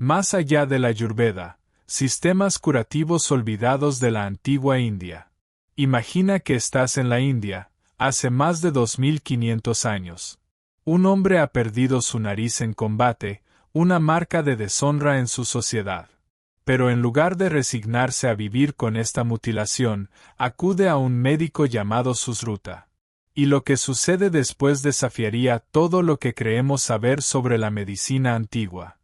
Más allá de la Ayurveda, sistemas curativos olvidados de la antigua India. Imagina que estás en la India, hace más de 2500 años. Un hombre ha perdido su nariz en combate, una marca de deshonra en su sociedad. Pero en lugar de resignarse a vivir con esta mutilación, acude a un médico llamado Susruta. Y lo que sucede después desafiaría todo lo que creemos saber sobre la medicina antigua.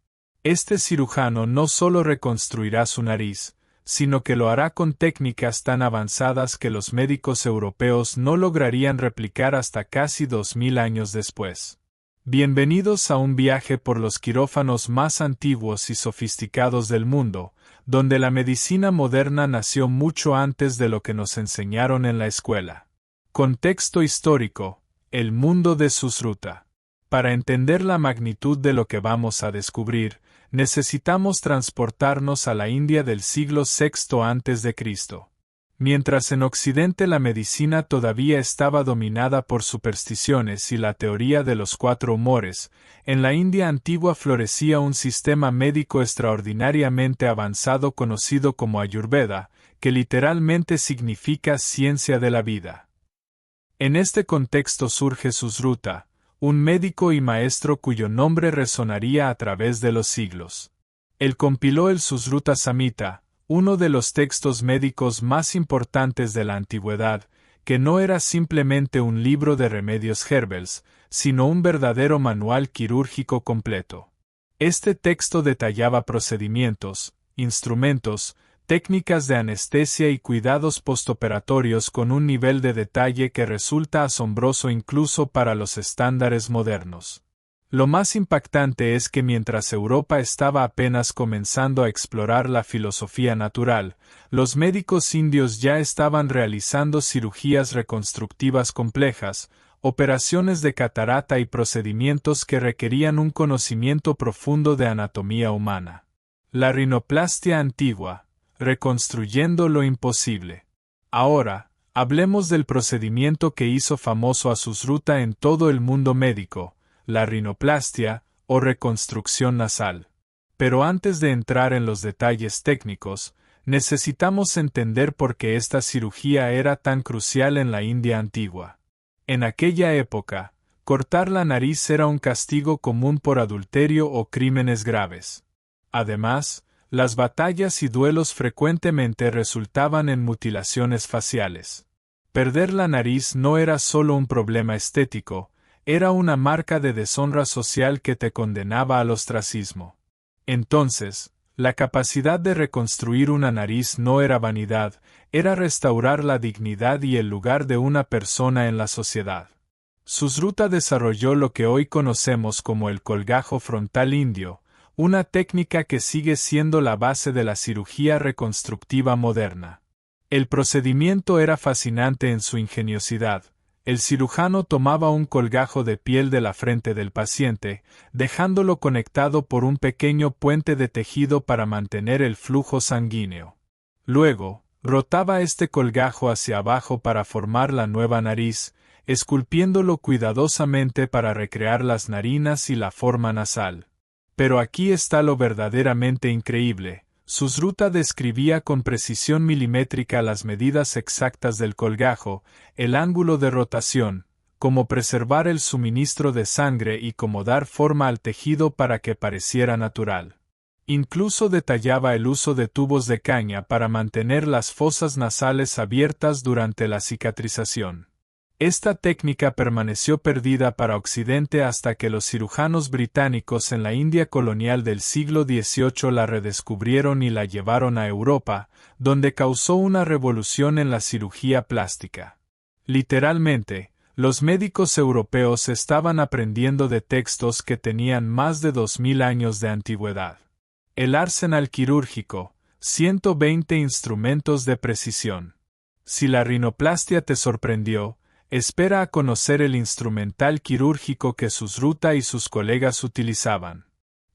Este cirujano no solo reconstruirá su nariz, sino que lo hará con técnicas tan avanzadas que los médicos europeos no lograrían replicar hasta casi 2000 años después. Bienvenidos a un viaje por los quirófanos más antiguos y sofisticados del mundo, donde la medicina moderna nació mucho antes de lo que nos enseñaron en la escuela. Contexto histórico: el mundo de Susruta. Para entender la magnitud de lo que vamos a descubrir, necesitamos transportarnos a la India del siglo VI a.C. Mientras en Occidente la medicina todavía estaba dominada por supersticiones y la teoría de los 4 humores, en la India antigua florecía un sistema médico extraordinariamente avanzado conocido como Ayurveda, que literalmente significa ciencia de la vida. En este contexto surge Susruta, un médico y maestro cuyo nombre resonaría a través de los siglos. Él compiló el Susruta Samhita, uno de los textos médicos más importantes de la antigüedad, que no era simplemente un libro de remedios herbales, sino un verdadero manual quirúrgico completo. Este texto detallaba procedimientos, instrumentos, técnicas de anestesia y cuidados postoperatorios con un nivel de detalle que resulta asombroso incluso para los estándares modernos. Lo más impactante es que mientras Europa estaba apenas comenzando a explorar la filosofía natural, los médicos indios ya estaban realizando cirugías reconstructivas complejas, operaciones de catarata y procedimientos que requerían un conocimiento profundo de anatomía humana. La rinoplastia antigua, reconstruyendo lo imposible. Ahora, hablemos del procedimiento que hizo famoso a Susruta en todo el mundo médico, la rinoplastia, o reconstrucción nasal. Pero antes de entrar en los detalles técnicos, necesitamos entender por qué esta cirugía era tan crucial en la India antigua. En aquella época, cortar la nariz era un castigo común por adulterio o crímenes graves. Además, las batallas y duelos frecuentemente resultaban en mutilaciones faciales. Perder la nariz no era solo un problema estético, era una marca de deshonra social que te condenaba al ostracismo. Entonces, la capacidad de reconstruir una nariz no era vanidad, era restaurar la dignidad y el lugar de una persona en la sociedad. Susruta desarrolló lo que hoy conocemos como el colgajo frontal indio, una técnica que sigue siendo la base de la cirugía reconstructiva moderna. El procedimiento era fascinante en su ingeniosidad. El cirujano tomaba un colgajo de piel de la frente del paciente, dejándolo conectado por un pequeño puente de tejido para mantener el flujo sanguíneo. Luego, rotaba este colgajo hacia abajo para formar la nueva nariz, esculpiéndolo cuidadosamente para recrear las narinas y la forma nasal. Pero aquí está lo verdaderamente increíble. Susruta describía con precisión milimétrica las medidas exactas del colgajo, el ángulo de rotación, cómo preservar el suministro de sangre y cómo dar forma al tejido para que pareciera natural. Incluso detallaba el uso de tubos de caña para mantener las fosas nasales abiertas durante la cicatrización. Esta técnica permaneció perdida para Occidente hasta que los cirujanos británicos en la India colonial del siglo XVIII la redescubrieron y la llevaron a Europa, donde causó una revolución en la cirugía plástica. Literalmente, los médicos europeos estaban aprendiendo de textos que tenían más de 2000 años de antigüedad. El arsenal quirúrgico, 120 instrumentos de precisión. Si la rinoplastia te sorprendió, espera a conocer el instrumental quirúrgico que Susruta y sus colegas utilizaban.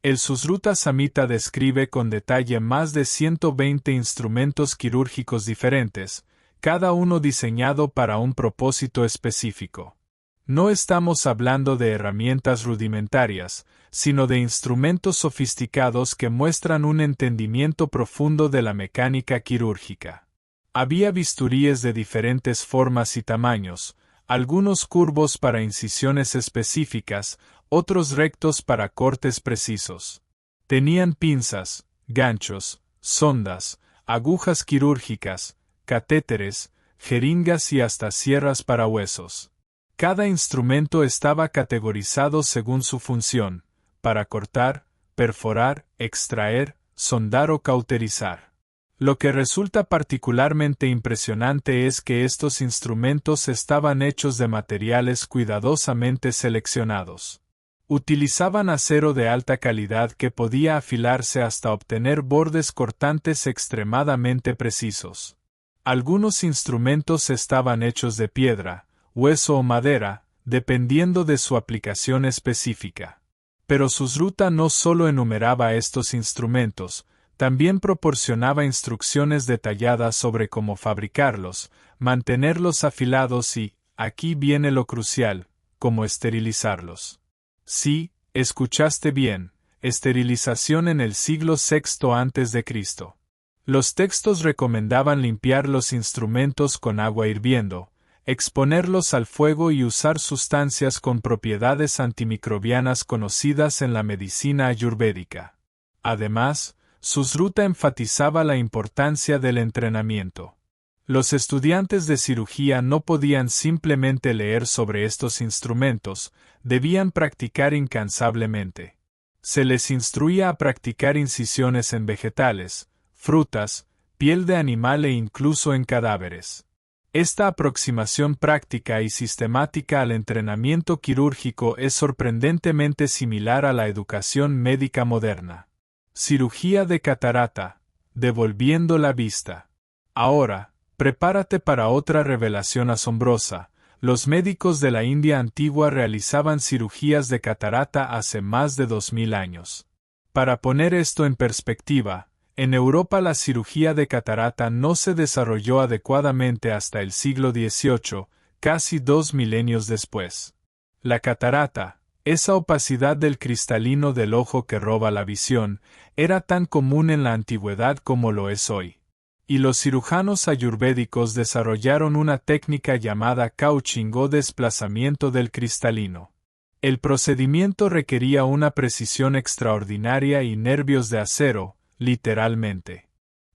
El Susruta Samhita describe con detalle más de 120 instrumentos quirúrgicos diferentes, cada uno diseñado para un propósito específico. No estamos hablando de herramientas rudimentarias, sino de instrumentos sofisticados que muestran un entendimiento profundo de la mecánica quirúrgica. Había bisturíes de diferentes formas y tamaños, algunos curvos para incisiones específicas, otros rectos para cortes precisos. Tenían pinzas, ganchos, sondas, agujas quirúrgicas, catéteres, jeringas y hasta sierras para huesos. Cada instrumento estaba categorizado según su función, para cortar, perforar, extraer, sondar o cauterizar. Lo que resulta particularmente impresionante es que estos instrumentos estaban hechos de materiales cuidadosamente seleccionados. Utilizaban acero de alta calidad que podía afilarse hasta obtener bordes cortantes extremadamente precisos. Algunos instrumentos estaban hechos de piedra, hueso o madera, dependiendo de su aplicación específica. Pero Susruta no solo enumeraba estos instrumentos, también proporcionaba instrucciones detalladas sobre cómo fabricarlos, mantenerlos afilados y, aquí viene lo crucial, cómo esterilizarlos. Sí, escuchaste bien, esterilización en el siglo VI a.C. Los textos recomendaban limpiar los instrumentos con agua hirviendo, exponerlos al fuego y usar sustancias con propiedades antimicrobianas conocidas en la medicina ayurvédica. Además, Susruta enfatizaba la importancia del entrenamiento. Los estudiantes de cirugía no podían simplemente leer sobre estos instrumentos, debían practicar incansablemente. Se les instruía a practicar incisiones en vegetales, frutas, piel de animal e incluso en cadáveres. Esta aproximación práctica y sistemática al entrenamiento quirúrgico es sorprendentemente similar a la educación médica moderna. Cirugía de catarata, devolviendo la vista. Ahora, prepárate para otra revelación asombrosa. Los médicos de la India antigua realizaban cirugías de catarata hace más de 2000 años. Para poner esto en perspectiva, en Europa la cirugía de catarata no se desarrolló adecuadamente hasta el siglo XVIII, casi 2 milenios después. La catarata, esa opacidad del cristalino del ojo que roba la visión, era tan común en la antigüedad como lo es hoy. Y los cirujanos ayurvédicos desarrollaron una técnica llamada couching o desplazamiento del cristalino. El procedimiento requería una precisión extraordinaria y nervios de acero, literalmente.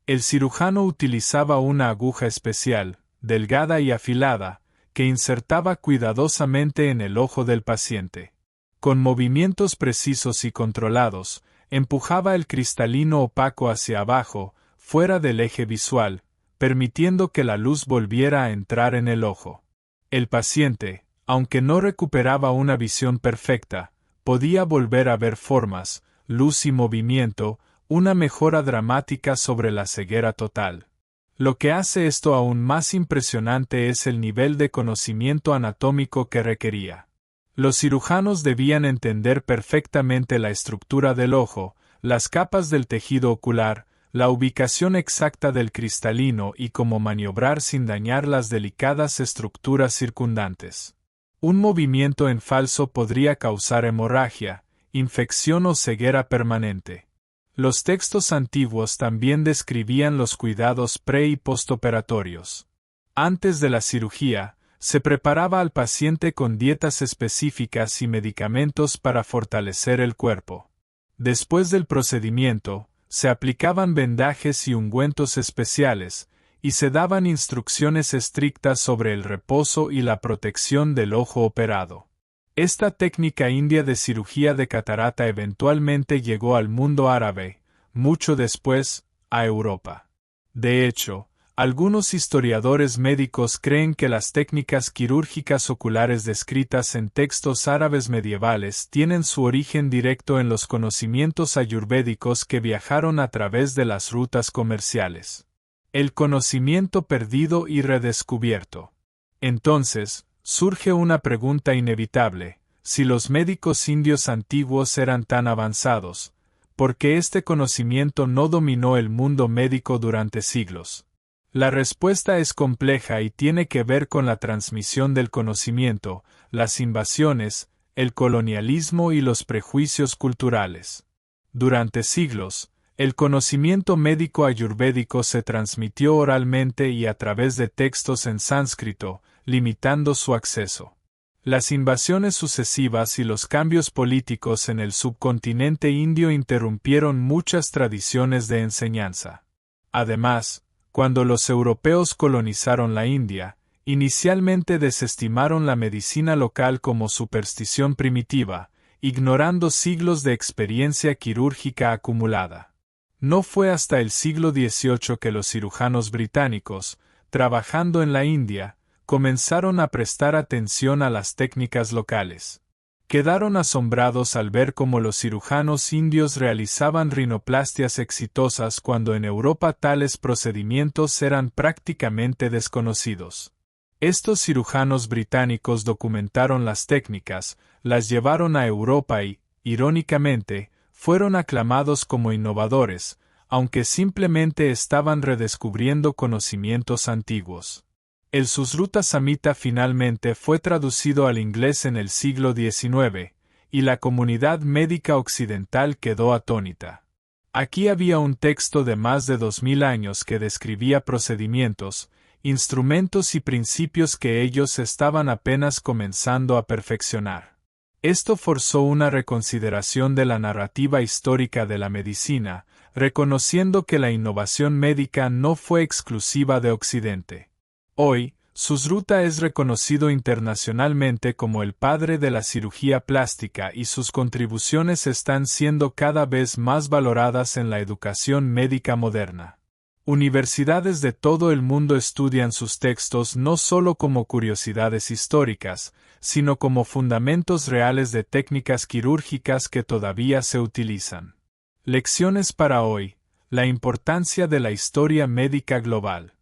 El cirujano utilizaba una aguja especial, delgada y afilada, que insertaba cuidadosamente en el ojo del paciente. Con movimientos precisos y controlados, empujaba el cristalino opaco hacia abajo, fuera del eje visual, permitiendo que la luz volviera a entrar en el ojo. El paciente, aunque no recuperaba una visión perfecta, podía volver a ver formas, luz y movimiento, una mejora dramática sobre la ceguera total. Lo que hace esto aún más impresionante es el nivel de conocimiento anatómico que requería. Los cirujanos debían entender perfectamente la estructura del ojo, las capas del tejido ocular, la ubicación exacta del cristalino y cómo maniobrar sin dañar las delicadas estructuras circundantes. Un movimiento en falso podría causar hemorragia, infección o ceguera permanente. Los textos antiguos también describían los cuidados pre- y postoperatorios. Antes de la cirugía, se preparaba al paciente con dietas específicas y medicamentos para fortalecer el cuerpo. Después del procedimiento, se aplicaban vendajes y ungüentos especiales, y se daban instrucciones estrictas sobre el reposo y la protección del ojo operado. Esta técnica india de cirugía de catarata eventualmente llegó al mundo árabe, mucho después, a Europa. De hecho, algunos historiadores médicos creen que las técnicas quirúrgicas oculares descritas en textos árabes medievales tienen su origen directo en los conocimientos ayurvédicos que viajaron a través de las rutas comerciales. El conocimiento perdido y redescubierto. Entonces, surge una pregunta inevitable: si los médicos indios antiguos eran tan avanzados, ¿por qué este conocimiento no dominó el mundo médico durante siglos? La respuesta es compleja y tiene que ver con la transmisión del conocimiento, las invasiones, el colonialismo y los prejuicios culturales. Durante siglos, el conocimiento médico ayurvédico se transmitió oralmente y a través de textos en sánscrito, limitando su acceso. Las invasiones sucesivas y los cambios políticos en el subcontinente indio interrumpieron muchas tradiciones de enseñanza. Además, cuando los europeos colonizaron la India, inicialmente desestimaron la medicina local como superstición primitiva, ignorando siglos de experiencia quirúrgica acumulada. No fue hasta el siglo XVIII que los cirujanos británicos, trabajando en la India, comenzaron a prestar atención a las técnicas locales. Quedaron asombrados al ver cómo los cirujanos indios realizaban rinoplastias exitosas cuando en Europa tales procedimientos eran prácticamente desconocidos. Estos cirujanos británicos documentaron las técnicas, las llevaron a Europa y, irónicamente, fueron aclamados como innovadores, aunque simplemente estaban redescubriendo conocimientos antiguos. El Susruta Samhita finalmente fue traducido al inglés en el siglo XIX, y la comunidad médica occidental quedó atónita. Aquí había un texto de más de 2000 años que describía procedimientos, instrumentos y principios que ellos estaban apenas comenzando a perfeccionar. Esto forzó una reconsideración de la narrativa histórica de la medicina, reconociendo que la innovación médica no fue exclusiva de Occidente. Hoy, Susruta es reconocido internacionalmente como el padre de la cirugía plástica y sus contribuciones están siendo cada vez más valoradas en la educación médica moderna. Universidades de todo el mundo estudian sus textos no solo como curiosidades históricas, sino como fundamentos reales de técnicas quirúrgicas que todavía se utilizan. Lecciones para hoy: la importancia de la historia médica global.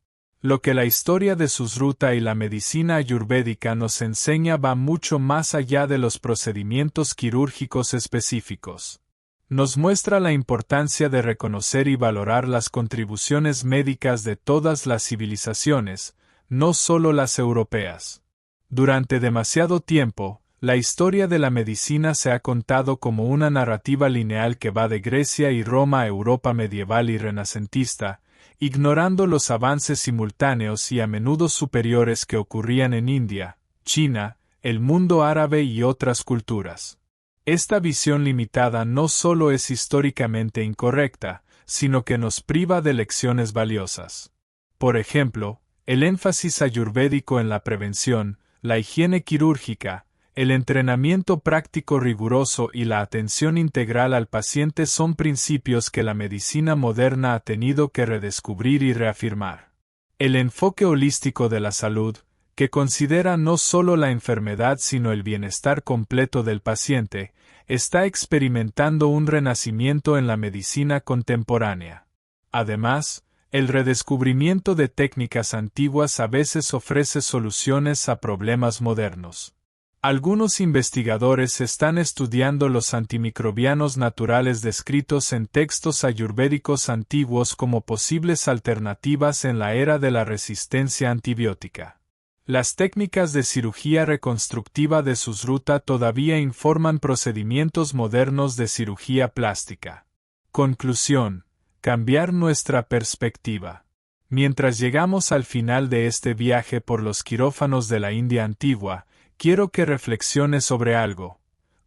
Lo que la historia de Susruta y la medicina ayurvédica nos enseña va mucho más allá de los procedimientos quirúrgicos específicos. Nos muestra la importancia de reconocer y valorar las contribuciones médicas de todas las civilizaciones, no solo las europeas. Durante demasiado tiempo, la historia de la medicina se ha contado como una narrativa lineal que va de Grecia y Roma a Europa medieval y renacentista, ignorando los avances simultáneos y a menudo superiores que ocurrían en India, China, el mundo árabe y otras culturas. Esta visión limitada no solo es históricamente incorrecta, sino que nos priva de lecciones valiosas. Por ejemplo, el énfasis ayurvédico en la prevención, la higiene quirúrgica, el entrenamiento práctico riguroso y la atención integral al paciente son principios que la medicina moderna ha tenido que redescubrir y reafirmar. El enfoque holístico de la salud, que considera no solo la enfermedad sino el bienestar completo del paciente, está experimentando un renacimiento en la medicina contemporánea. Además, el redescubrimiento de técnicas antiguas a veces ofrece soluciones a problemas modernos. Algunos investigadores están estudiando los antimicrobianos naturales descritos en textos ayurvédicos antiguos como posibles alternativas en la era de la resistencia antibiótica. Las técnicas de cirugía reconstructiva de Susruta todavía informan procedimientos modernos de cirugía plástica. Conclusión: cambiar nuestra perspectiva. Mientras llegamos al final de este viaje por los quirófanos de la India antigua, quiero que reflexiones sobre algo.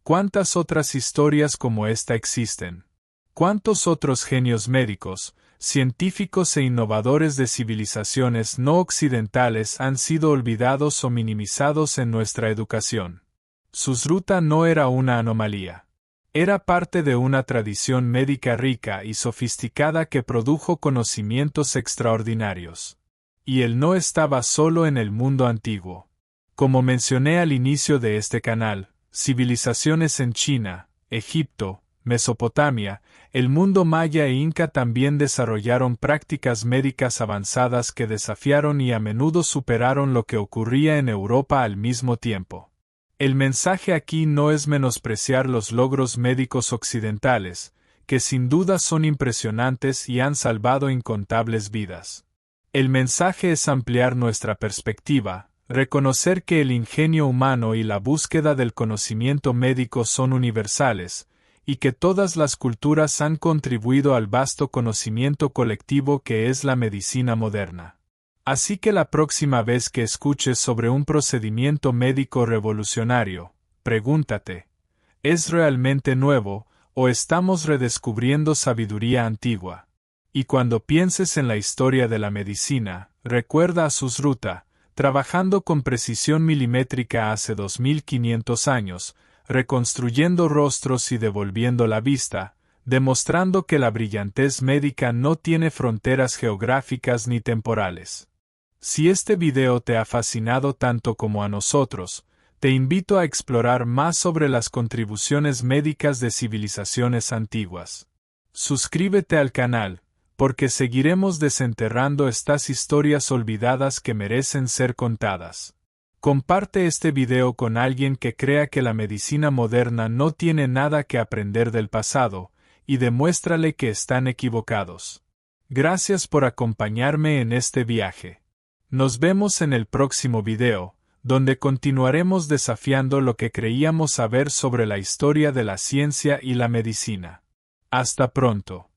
¿Cuántas otras historias como esta existen? ¿Cuántos otros genios médicos, científicos e innovadores de civilizaciones no occidentales han sido olvidados o minimizados en nuestra educación? Susruta no era una anomalía. Era parte de una tradición médica rica y sofisticada que produjo conocimientos extraordinarios. Y él no estaba solo en el mundo antiguo. Como mencioné al inicio de este canal, civilizaciones en China, Egipto, Mesopotamia, el mundo maya e inca también desarrollaron prácticas médicas avanzadas que desafiaron y a menudo superaron lo que ocurría en Europa al mismo tiempo. El mensaje aquí no es menospreciar los logros médicos occidentales, que sin duda son impresionantes y han salvado incontables vidas. El mensaje es ampliar nuestra perspectiva, reconocer que el ingenio humano y la búsqueda del conocimiento médico son universales, y que todas las culturas han contribuido al vasto conocimiento colectivo que es la medicina moderna. Así que la próxima vez que escuches sobre un procedimiento médico revolucionario, pregúntate, ¿es realmente nuevo, o estamos redescubriendo sabiduría antigua? Y cuando pienses en la historia de la medicina, recuerda a Susruta, trabajando con precisión milimétrica hace 2500 años, reconstruyendo rostros y devolviendo la vista, demostrando que la brillantez médica no tiene fronteras geográficas ni temporales. Si este video te ha fascinado tanto como a nosotros, te invito a explorar más sobre las contribuciones médicas de civilizaciones antiguas. Suscríbete al canal, porque seguiremos desenterrando estas historias olvidadas que merecen ser contadas. Comparte este video con alguien que crea que la medicina moderna no tiene nada que aprender del pasado, y demuéstrale que están equivocados. Gracias por acompañarme en este viaje. Nos vemos en el próximo video, donde continuaremos desafiando lo que creíamos saber sobre la historia de la ciencia y la medicina. Hasta pronto.